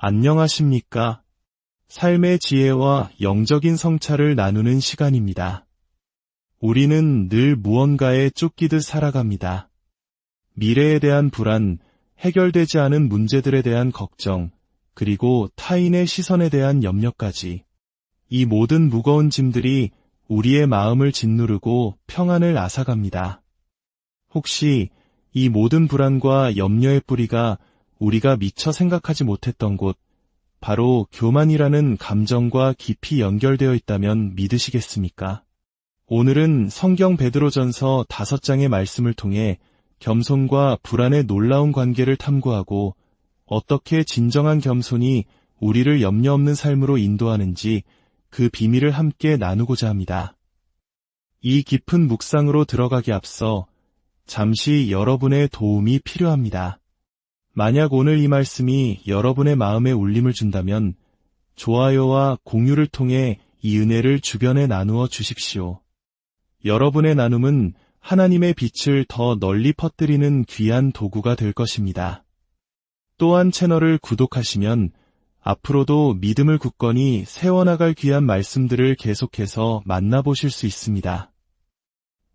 안녕하십니까? 삶의 지혜와 영적인 성찰을 나누는 시간입니다. 우리는 늘 무언가에 쫓기듯 살아갑니다. 미래에 대한 불안, 해결되지 않은 문제들에 대한 걱정, 그리고 타인의 시선에 대한 염려까지. 이 모든 무거운 짐들이 우리의 마음을 짓누르고 평안을 앗아갑니다. 혹시 이 모든 불안과 염려의 뿌리가 우리가 미처 생각하지 못했던 곳, 바로 교만이라는 감정과 깊이 연결되어 있다면 믿으시겠습니까? 오늘은 성경 베드로전서 5장의 말씀을 통해 겸손과 불안의 놀라운 관계를 탐구하고 어떻게 진정한 겸손이 우리를 염려 없는 삶으로 인도하는지 그 비밀을 함께 나누고자 합니다. 이 깊은 묵상으로 들어가기 앞서 잠시 여러분의 도움이 필요합니다. 만약 오늘 이 말씀이 여러분의 마음에 울림을 준다면 좋아요와 공유를 통해 이 은혜를 주변에 나누어 주십시오. 여러분의 나눔은 하나님의 빛을 더 널리 퍼뜨리는 귀한 도구가 될 것입니다. 또한 채널을 구독하시면 앞으로도 믿음을 굳건히 세워나갈 귀한 말씀들을 계속해서 만나보실 수 있습니다.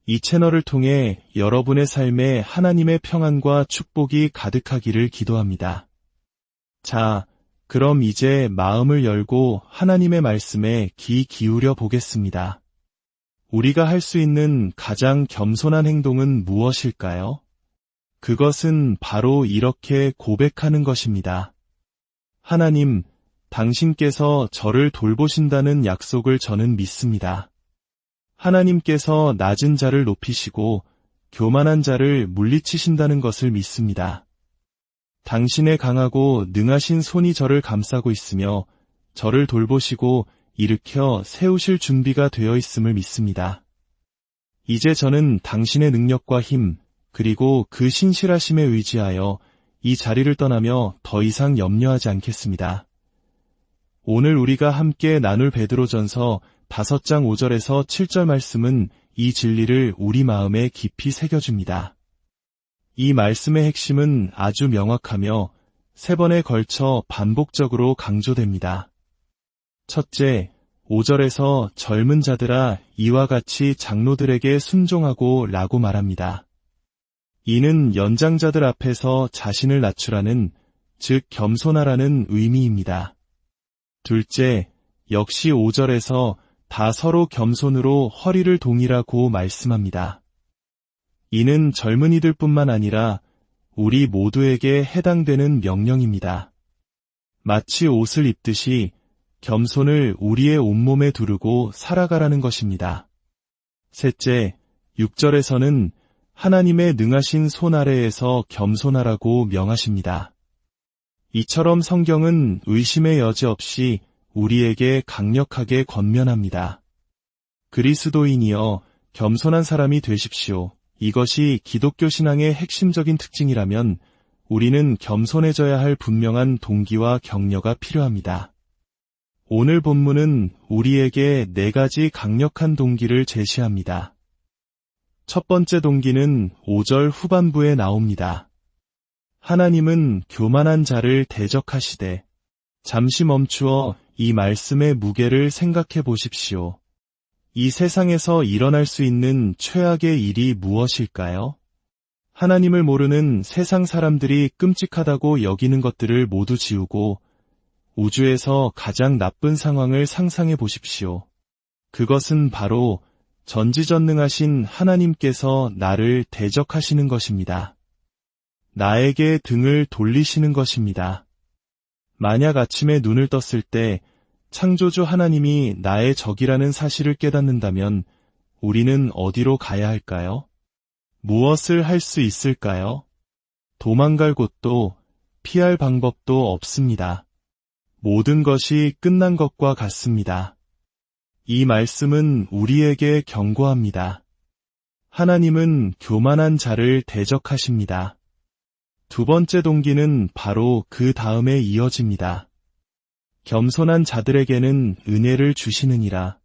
이 채널을 통해 여러분의 삶에 하나님의 평안과 축복이 가득하기를 기도합니다. 자, 그럼 이제 마음을 열고 하나님의 말씀에 귀 기울여 보겠습니다. 우리가 할 수 있는 가장 겸손한 행동은 무엇일까요? 그것은 바로 이렇게 고백하는 것입니다. 하나님, 당신께서 저를 돌보신다는 약속을 저는 믿습니다. 하나님께서 낮은 자를 높이시고 교만한 자를 물리치신다는 것을 믿습니다. 당신의 강하고 능하신 손이 저를 감싸고 있으며 저를 돌보시고 일으켜 세우실 준비가 되어 있음을 믿습니다. 이제 저는 당신의 능력과 힘, 그리고 그 신실하심에 의지하여 이 자리를 떠나며 더 이상 염려하지 않겠습니다. 오늘 우리가 함께 나눌 베드로전서 5장 5절에서 7절 말씀은 이 진리를 우리 마음에 깊이 새겨줍니다. 이 말씀의 핵심은 아주 명확하며 3번에 걸쳐 반복적으로 강조됩니다. 첫째, 5절에서 젊은 자들아 이와 같이 장로들에게 순종하고 라고 말합니다. 이는 연장자들 앞에서 자신을 낮추라는, 즉 겸손하라는 의미입니다. 둘째, 역시 5절에서 다 서로 겸손으로 허리를 동이라고 말씀합니다. 이는 젊은이들 뿐만 아니라 우리 모두에게 해당되는 명령입니다. 마치 옷을 입듯이 겸손을 우리의 온몸에 두르고 살아가라는 것입니다. 셋째, 6절에서는 하나님의 능하신 손 아래에서 겸손하라고 명하십니다. 이처럼 성경은 의심의 여지 없이 우리에게 강력하게 권면합니다. 그리스도인이여 겸손한 사람이 되십시오. 이것이 기독교 신앙의 핵심적인 특징이라면 우리는 겸손해져야 할 분명한 동기와 격려가 필요합니다. 오늘 본문은 우리에게 4가지 강력한 동기를 제시합니다. 첫 번째 동기는 5절 후반부에 나옵니다. 하나님은 교만한 자를 대적하시되. 잠시 멈추어 이 말씀의 무게를 생각해 보십시오. 이 세상에서 일어날 수 있는 최악의 일이 무엇일까요? 하나님을 모르는 세상 사람들이 끔찍하다고 여기는 것들을 모두 지우고 우주에서 가장 나쁜 상황을 상상해 보십시오. 그것은 바로 전지전능하신 하나님께서 나를 대적하시는 것입니다. 나에게 등을 돌리시는 것입니다. 만약 아침에 눈을 떴을 때 창조주 하나님이 나의 적이라는 사실을 깨닫는다면 우리는 어디로 가야 할까요? 무엇을 할 수 있을까요? 도망갈 곳도 피할 방법도 없습니다. 모든 것이 끝난 것과 같습니다. 이 말씀은 우리에게 경고합니다. 하나님은 교만한 자를 대적하십니다. 두 번째 동기는 바로 그 다음에 이어집니다. 겸손한 자들에게는 은혜를 주시느니라.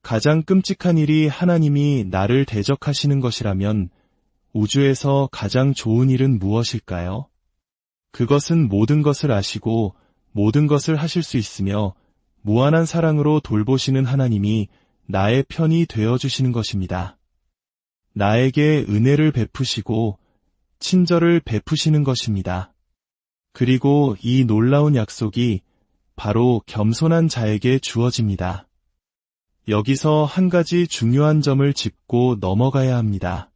가장 끔찍한 일이 하나님이 나를 대적하시는 것이라면 우주에서 가장 좋은 일은 무엇일까요? 그것은 모든 것을 아시고 모든 것을 하실 수 있으며 무한한 사랑으로 돌보시는 하나님이 나의 편이 되어주시는 것입니다. 나에게 은혜를 베푸시고 친절을 베푸시는 것입니다. 그리고 이 놀라운 약속이 바로 겸손한 자에게 주어집니다. 여기서 한 가지 중요한 점을 짚고 넘어가야 합니다.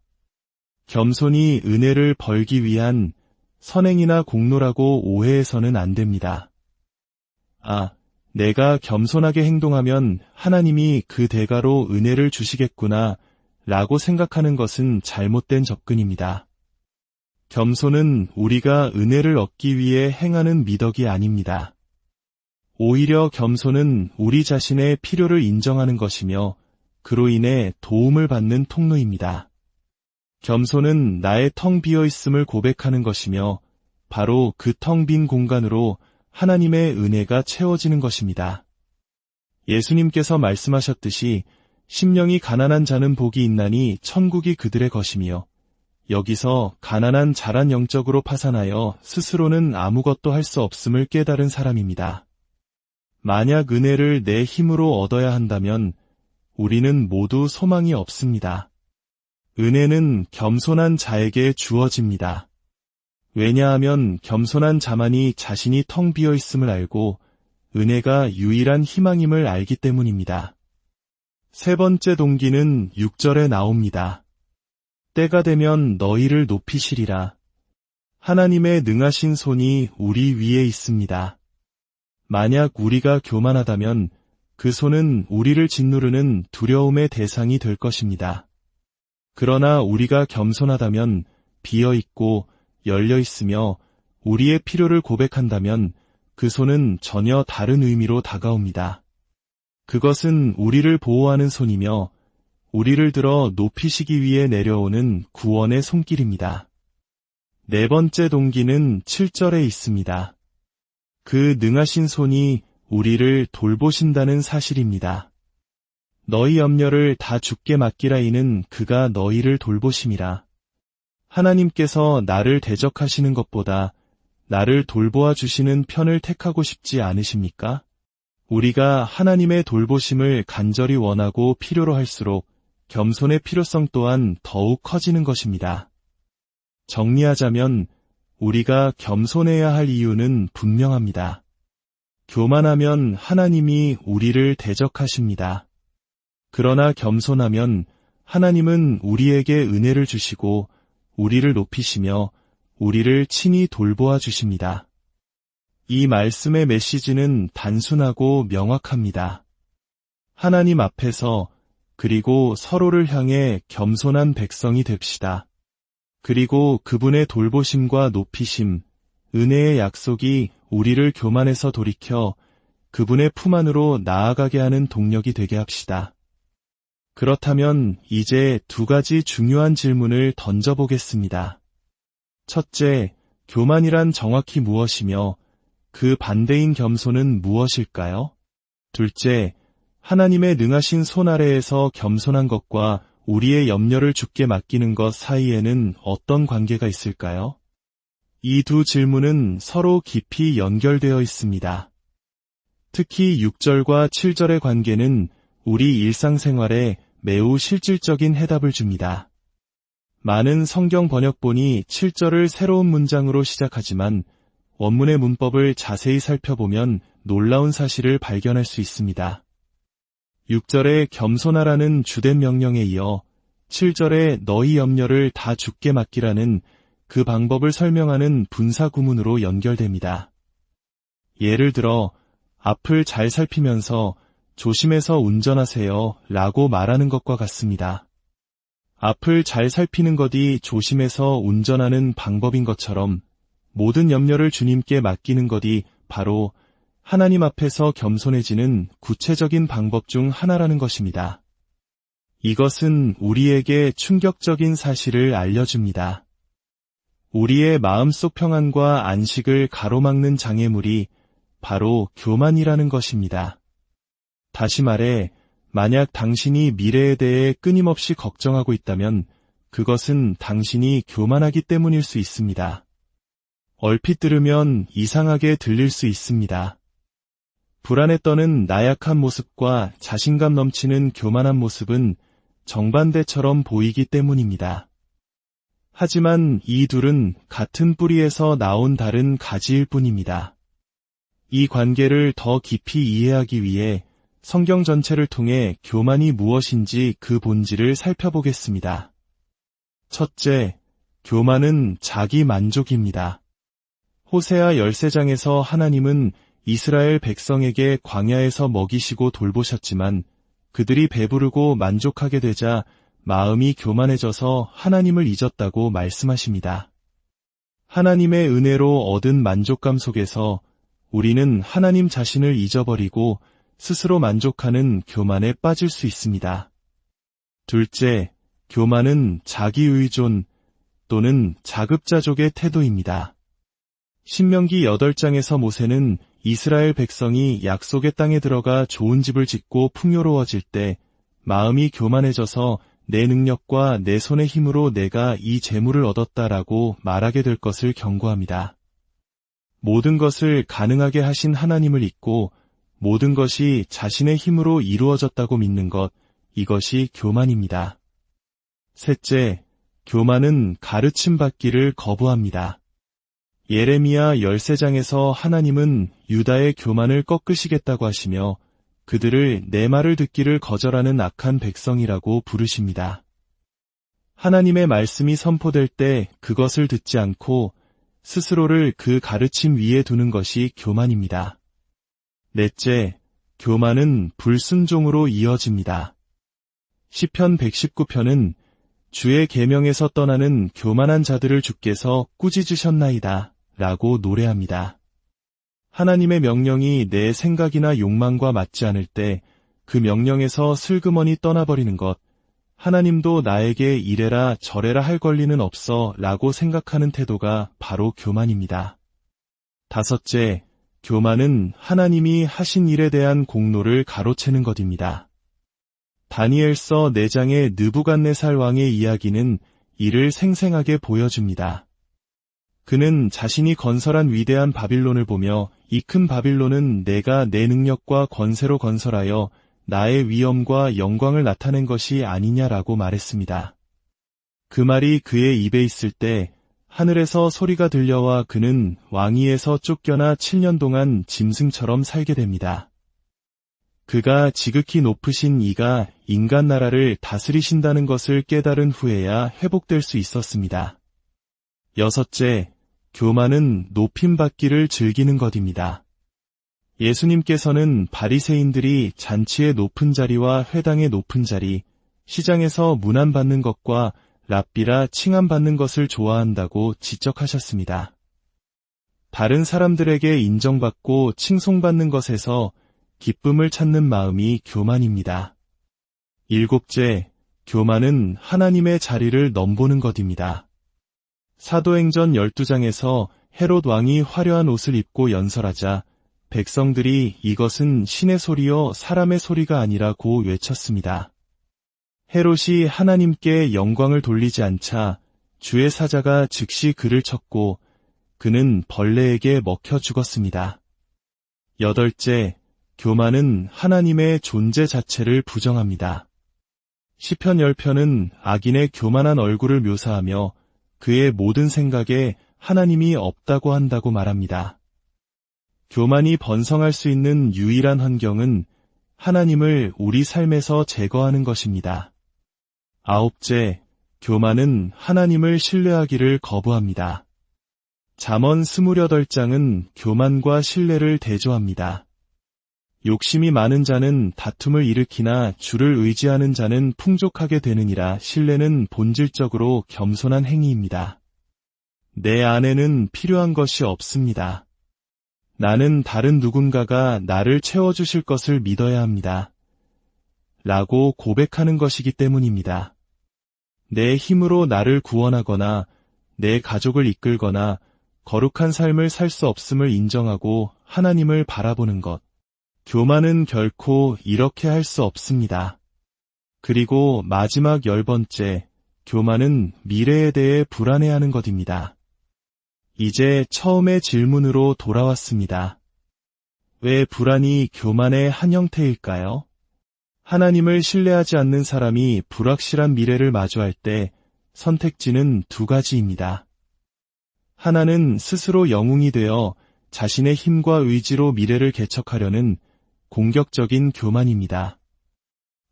겸손이 은혜를 벌기 위한 선행이나 공로라고 오해해서는 안 됩니다. 내가 겸손하게 행동하면 하나님이 그 대가로 은혜를 주시겠구나 라고 생각하는 것은 잘못된 접근입니다. 겸손은 우리가 은혜를 얻기 위해 행하는 미덕이 아닙니다. 오히려 겸손은 우리 자신의 필요를 인정하는 것이며 그로 인해 도움을 받는 통로입니다. 겸손은 나의 텅 비어 있음을 고백하는 것이며 바로 그 텅 빈 공간으로 하나님의 은혜가 채워지는 것입니다. 예수님께서 말씀하셨듯이 심령이 가난한 자는 복이 있나니 천국이 그들의 것이며 여기서 가난한 자란 영적으로 파산하여 스스로는 아무것도 할 수 없음을 깨달은 사람입니다. 만약 은혜를 내 힘으로 얻어야 한다면 우리는 모두 소망이 없습니다. 은혜는 겸손한 자에게 주어집니다. 왜냐하면 겸손한 자만이 자신이 텅 비어 있음을 알고 은혜가 유일한 희망임을 알기 때문입니다. 세 번째 동기는 6절에 나옵니다. 때가 되면 너희를 높이시리라. 하나님의 능하신 손이 우리 위에 있습니다. 만약 우리가 교만하다면 그 손은 우리를 짓누르는 두려움의 대상이 될 것입니다. 그러나 우리가 겸손하다면 비어있고 열려있으며 우리의 필요를 고백한다면 그 손은 전혀 다른 의미로 다가옵니다. 그것은 우리를 보호하는 손이며 우리를 들어 높이시기 위해 내려오는 구원의 손길입니다. 네 번째 동기는 7절에 있습니다. 그 능하신 손이 우리를 돌보신다는 사실입니다. 너희 염려를 다 주께 맡기라 이는 그가 너희를 돌보심이라. 하나님께서 나를 대적하시는 것보다 나를 돌보아 주시는 편을 택하고 싶지 않으십니까? 우리가 하나님의 돌보심을 간절히 원하고 필요로 할수록 겸손의 필요성 또한 더욱 커지는 것입니다. 정리하자면 우리가 겸손해야 할 이유는 분명합니다. 교만하면 하나님이 우리를 대적하십니다. 그러나 겸손하면 하나님은 우리에게 은혜를 주시고 우리를 높이시며 우리를 친히 돌보아 주십니다. 이 말씀의 메시지는 단순하고 명확합니다. 하나님 앞에서 그리고 서로를 향해 겸손한 백성이 됩시다. 그리고 그분의 돌보심과 높이심, 은혜의 약속이 우리를 교만에서 돌이켜 그분의 품 안으로 나아가게 하는 동력이 되게 합시다. 그렇다면 이제 두 가지 중요한 질문을 던져보겠습니다. 첫째, 교만이란 정확히 무엇이며 그 반대인 겸손은 무엇일까요? 둘째, 하나님의 능하신 손 아래에서 겸손한 것과 우리의 염려를 주께 맡기는 것 사이에는 어떤 관계가 있을까요? 이 두 질문은 서로 깊이 연결되어 있습니다. 특히 6절과 7절의 관계는 우리 일상생활에 매우 실질적인 해답을 줍니다. 많은 성경 번역본이 7절을 새로운 문장으로 시작하지만 원문의 문법을 자세히 살펴보면 놀라운 사실을 발견할 수 있습니다. 6절에 겸손하라는 주된 명령에 이어 7절에 너희 염려를 다 주께 맡기라는 그 방법을 설명하는 분사 구문으로 연결됩니다. 예를 들어 앞을 잘 살피면서 조심해서 운전하세요 라고 말하는 것과 같습니다. 앞을 잘 살피는 것이 조심해서 운전하는 방법인 것처럼 모든 염려를 주님께 맡기는 것이 바로 하나님 앞에서 겸손해지는 구체적인 방법 중 하나라는 것입니다. 이것은 우리에게 충격적인 사실을 알려줍니다. 우리의 마음속 평안과 안식을 가로막는 장애물이 바로 교만이라는 것입니다. 다시 말해, 만약 당신이 미래에 대해 끊임없이 걱정하고 있다면 그것은 당신이 교만하기 때문일 수 있습니다. 얼핏 들으면 이상하게 들릴 수 있습니다. 불안에 떠는 나약한 모습과 자신감 넘치는 교만한 모습은 정반대처럼 보이기 때문입니다. 하지만 이 둘은 같은 뿌리에서 나온 다른 가지일 뿐입니다. 이 관계를 더 깊이 이해하기 위해 성경 전체를 통해 교만이 무엇인지 그 본질을 살펴보겠습니다. 첫째, 교만은 자기 만족입니다. 호세아 13장에서 하나님은 이스라엘 백성에게 광야에서 먹이시고 돌보셨지만 그들이 배부르고 만족하게 되자 마음이 교만해져서 하나님을 잊었다고 말씀하십니다. 하나님의 은혜로 얻은 만족감 속에서 우리는 하나님 자신을 잊어버리고 스스로 만족하는 교만에 빠질 수 있습니다. 둘째, 교만은 자기의존 또는 자급자족의 태도입니다. 신명기 8장에서 모세는 이스라엘 백성이 약속의 땅에 들어가 좋은 집을 짓고 풍요로워질 때 마음이 교만해져서 내 능력과 내 손의 힘으로 내가 이 재물을 얻었다라고 말하게 될 것을 경고합니다. 모든 것을 가능하게 하신 하나님을 잊고 모든 것이 자신의 힘으로 이루어졌다고 믿는 것, 이것이 교만입니다. 셋째, 교만은 가르침 받기를 거부합니다. 예레미야 13장에서 하나님은 유다의 교만을 꺾으시겠다고 하시며 그들을 내 말을 듣기를 거절하는 악한 백성이라고 부르십니다. 하나님의 말씀이 선포될 때 그것을 듣지 않고 스스로를 그 가르침 위에 두는 것이 교만입니다. 넷째, 교만은 불순종으로 이어집니다. 시편 119편은 주의 계명에서 떠나는 교만한 자들을 주께서 꾸짖으셨나이다 라고 노래합니다. 하나님의 명령이 내 생각이나 욕망과 맞지 않을 때 그 명령에서 슬그머니 떠나버리는 것, 하나님도 나에게 이래라 저래라 할 권리는 없어 라고 생각하는 태도가 바로 교만입니다. 다섯째, 교만은 하나님이 하신 일에 대한 공로를 가로채는 것입니다. 다니엘서 4장의 느부갓네살 왕의 이야기는 이를 생생하게 보여줍니다. 그는 자신이 건설한 위대한 바빌론을 보며 이 큰 바빌론은 내가 내 능력과 권세로 건설하여 나의 위엄과 영광을 나타낸 것이 아니냐라고 말했습니다. 그 말이 그의 입에 있을 때 하늘에서 소리가 들려와 그는 왕위에서 쫓겨나 7년 동안 짐승처럼 살게 됩니다. 그가 지극히 높으신 이가 인간 나라를 다스리신다는 것을 깨달은 후에야 회복될 수 있었습니다. 여섯째, 교만은 높임받기를 즐기는 것입니다. 예수님께서는 바리새인들이 잔치의 높은 자리와 회당의 높은 자리, 시장에서 문안받는 것과 랍비라 칭함받는 것을 좋아한다고 지적하셨습니다. 다른 사람들에게 인정받고 칭송받는 것에서 기쁨을 찾는 마음이 교만입니다. 일곱째, 교만은 하나님의 자리를 넘보는 것입니다. 사도행전 12장에서 헤롯 왕이 화려한 옷을 입고 연설하자 백성들이 이것은 신의 소리요 사람의 소리가 아니라고 외쳤습니다. 헤롯이 하나님께 영광을 돌리지 않자 주의 사자가 즉시 그를 쳤고 그는 벌레에게 먹혀 죽었습니다. 여덟째, 교만은 하나님의 존재 자체를 부정합니다. 시편 10편은 악인의 교만한 얼굴을 묘사하며 그의 모든 생각에 하나님이 없다고 한다고 말합니다. 교만이 번성할 수 있는 유일한 환경은 하나님을 우리 삶에서 제거하는 것입니다. 아홉째, 교만은 하나님을 신뢰하기를 거부합니다. 잠언 28장은 교만과 신뢰를 대조합니다. 욕심이 많은 자는 다툼을 일으키나 주를 의지하는 자는 풍족하게 되느니라. 신뢰는 본질적으로 겸손한 행위입니다. 내 안에는 필요한 것이 없습니다. 나는 다른 누군가가 나를 채워주실 것을 믿어야 합니다. 라고 고백하는 것이기 때문입니다. 내 힘으로 나를 구원하거나 내 가족을 이끌거나 거룩한 삶을 살 수 없음을 인정하고 하나님을 바라보는 것. 교만은 결코 이렇게 할 수 없습니다. 그리고 마지막 10번째, 교만은 미래에 대해 불안해하는 것입니다. 이제 처음의 질문으로 돌아왔습니다. 왜 불안이 교만의 한 형태일까요? 하나님을 신뢰하지 않는 사람이 불확실한 미래를 마주할 때 선택지는 두 가지입니다. 하나는 스스로 영웅이 되어 자신의 힘과 의지로 미래를 개척하려는 공격적인 교만입니다.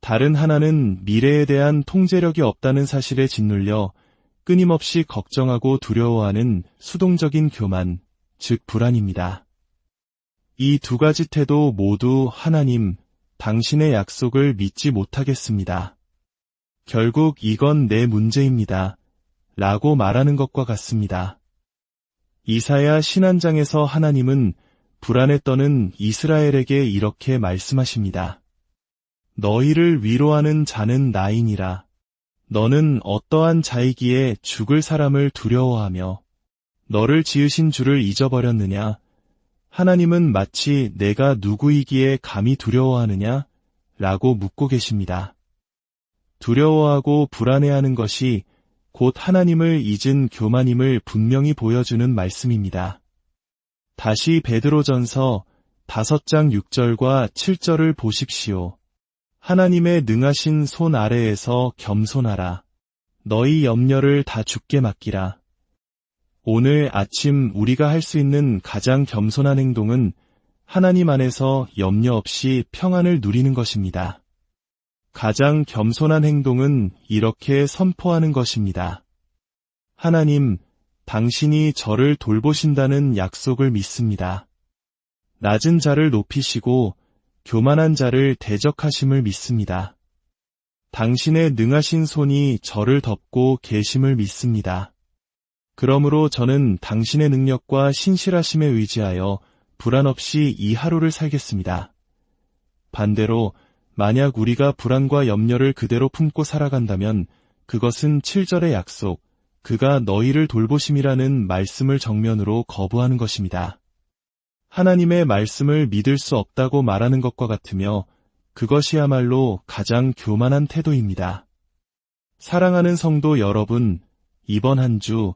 다른 하나는 미래에 대한 통제력이 없다는 사실에 짓눌려 끊임없이 걱정하고 두려워하는 수동적인 교만, 즉 불안입니다. 이 두 가지 태도 모두 하나님, 당신의 약속을 믿지 못하겠습니다. 결국 이건 내 문제입니다. 라고 말하는 것과 같습니다. 이사야 신한장에서 하나님은 불안에 떠는 이스라엘에게 이렇게 말씀하십니다. 너희를 위로하는 자는 나이니라. 너는 어떠한 자이기에 죽을 사람을 두려워하며 너를 지으신 주를 잊어버렸느냐? 하나님은 마치 내가 누구이기에 감히 두려워하느냐? 라고 묻고 계십니다. 두려워하고 불안해하는 것이 곧 하나님을 잊은 교만임을 분명히 보여주는 말씀입니다. 다시 베드로전서 5장 6절과 7절을 보십시오. 하나님의 능하신 손 아래에서 겸손하라. 너희 염려를 다 주께 맡기라. 오늘 아침 우리가 할 수 있는 가장 겸손한 행동은 하나님 안에서 염려 없이 평안을 누리는 것입니다. 가장 겸손한 행동은 이렇게 선포하는 것입니다. 하나님, 당신이 저를 돌보신다는 약속을 믿습니다. 낮은 자를 높이시고 교만한 자를 대적하심을 믿습니다. 당신의 능하신 손이 저를 덮고 계심을 믿습니다. 그러므로 저는 당신의 능력과 신실하심에 의지하여 불안 없이 이 하루를 살겠습니다. 반대로 만약 우리가 불안과 염려를 그대로 품고 살아간다면 그것은 7절의 약속, 그가 너희를 돌보심이라는 말씀을 정면으로 거부하는 것입니다. 하나님의 말씀을 믿을 수 없다고 말하는 것과 같으며 그것이야말로 가장 교만한 태도입니다. 사랑하는 성도 여러분, 이번 한 주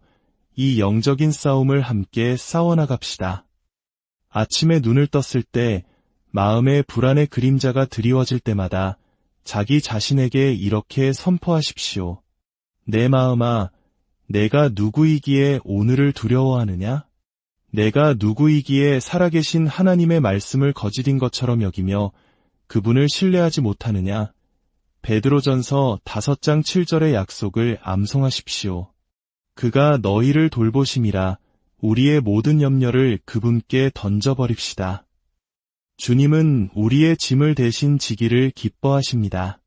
이 영적인 싸움을 함께 싸워나갑시다. 아침에 눈을 떴을 때 마음의 불안의 그림자가 드리워질 때마다 자기 자신에게 이렇게 선포하십시오. 내 마음아, 내가 누구이기에 오늘을 두려워하느냐? 내가 누구이기에 살아계신 하나님의 말씀을 거짓인 것처럼 여기며 그분을 신뢰하지 못하느냐? 베드로전서 5장 7절의 약속을 암송하십시오. 그가 너희를 돌보심이라. 우리의 모든 염려를 그분께 던져버립시다. 주님은 우리의 짐을 대신 지기를 기뻐하십니다.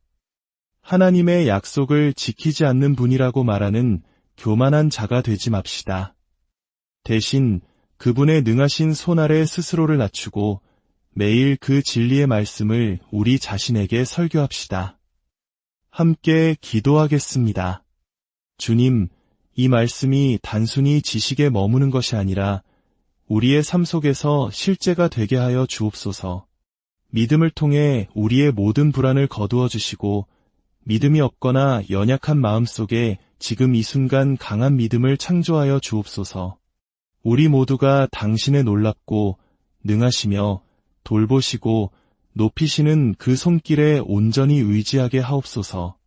하나님의 약속을 지키지 않는 분이라고 말하는 교만한 자가 되지 맙시다. 대신 그분의 능하신 손 아래 스스로를 낮추고 매일 그 진리의 말씀을 우리 자신에게 설교합시다. 함께 기도하겠습니다. 주님, 이 말씀이 단순히 지식에 머무는 것이 아니라 우리의 삶 속에서 실제가 되게 하여 주옵소서. 믿음을 통해 우리의 모든 불안을 거두어 주시고 믿음이 없거나 연약한 마음 속에 지금 이 순간 강한 믿음을 창조하여 주옵소서. 우리 모두가 당신의 놀랍고 능하시며 돌보시고 높이시는 그 손길에 온전히 의지하게 하옵소서.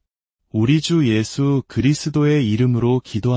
우리 주 예수 그리스도의 이름으로 기도합니다.